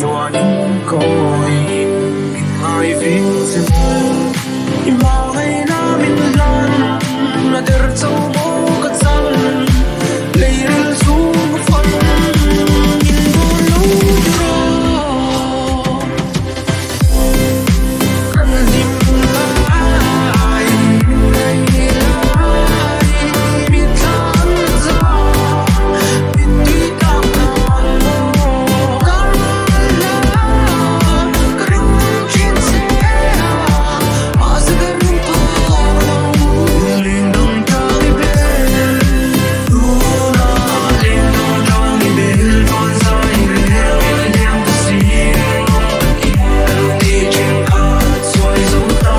xóa những cõi hai phía rừng mà ngày na mình lan là ter châu bố cất răng lấy ru phân nhìn vô lâu rồi ăn gì lại ngày lại biết tháng ra biết tuy cảm ơn cả là cả đêm trên xe mà giờ em không có liền đông trăng bên luna liền đông trăng bên con dài bên em ta xin em đi trên cát xoay dấu ta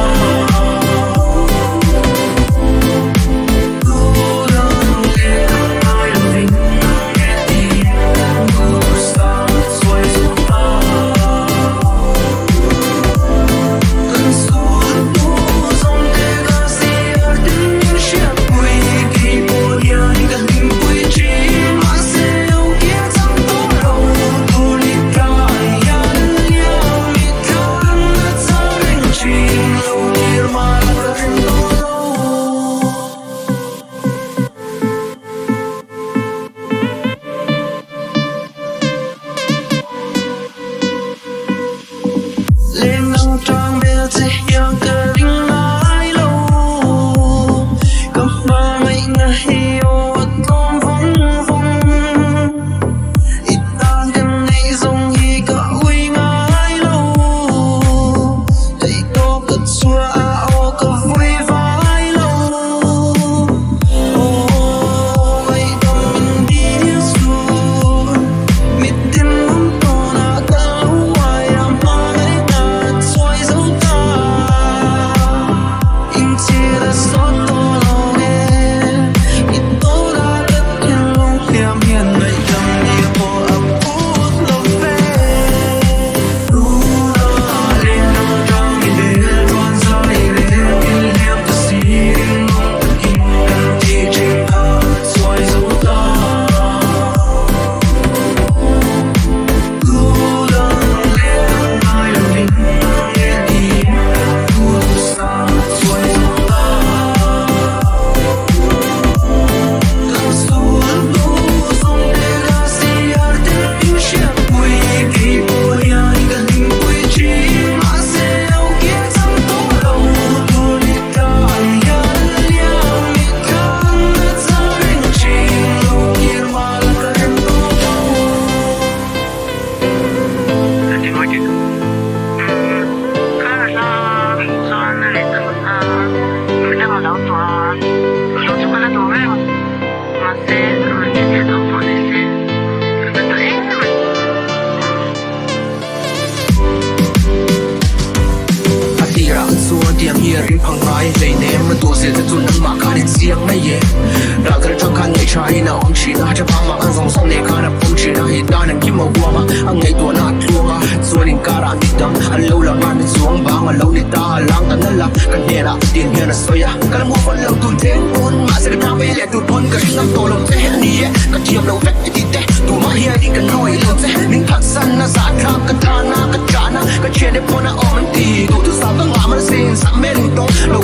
luna liền đông ai là mình nghe tim mưa xa xoay dấu ta cơn sóng mưa dòng thế ga xia đứng chiếc quỳ kỳ buồn nhớ gần tình quỳ chỉ mà sẽ yêu kia chẳng tốt đâu tôi đi cả nhà nhau mi thân đã anh chỉ lâu kia mà là cái đâu lên nắng trang biết gì yang cái đinh mãi lâu cầm ba ngày ngày yêu tom vắng vắng ít ta đêm nay giống như cả uy ngái lâu thấy có cất xua áo có vui vãi lâu ngày đông mình đi xuống mít tim nóng to na cả lâu ai làm mà ngày ngạt xoay dấu ta in chia đã xót to lòng em ít tố đã đất yên lòng em hiền này cầm đi bộ ấm út lòng về luna lên đông trăng nhìn đến con dài lên yên em ta xin mong tất in em đi trên cát xoay dấu ta luna lên đông ai là mình nghe tim mưa xa xoay dấu ta cơn sóng mưa dòng thế ga xia đứng chiếc quỳ kỳ buồn nhớ gần tình quỳ chỉ mà sẽ yêu kia chẳng tốt đâu tôi đi cả nhà nhau mi thân đã anh chỉ lâu kia mà là cái đâu Anh nói chuyện khá là lo do này mình đang ở đâu tòa lúc chúng ta là tòa ấy mà sẽ rồi nhận nhận được mọi người sẽ rất là hết rồi đi ra xua điểm hier in phang ngai lấy ném mà tua sẽ tự nắm mà cả đến xiang này ye ra cái thằng khăn ngày trái nào ông chỉ na cho phang mà ăn dòng sông này khá là ông chỉ na hiện đang kiếm màu qua mà ăn ngày tua na tua mà xua đến cả ra đi đâm ăn lâu là ăn đến xuống vàng mà lâu đi ta lang ta nên là cái này là tiền here là soi à cái là mua phần lâu tuần thế buồn mà sẽ được nam về lại tụt buồn cái năm tổ lòng thế hết đi cái chiêm lâu vét thì thế tụi mà here đi cái nồi lâu thế mình thật săn na giả thang cái thana cái chana cái chuyện đấy buồn na ôm đi tụi thứ sao các ngã mà xin sắm mê linh tông lâu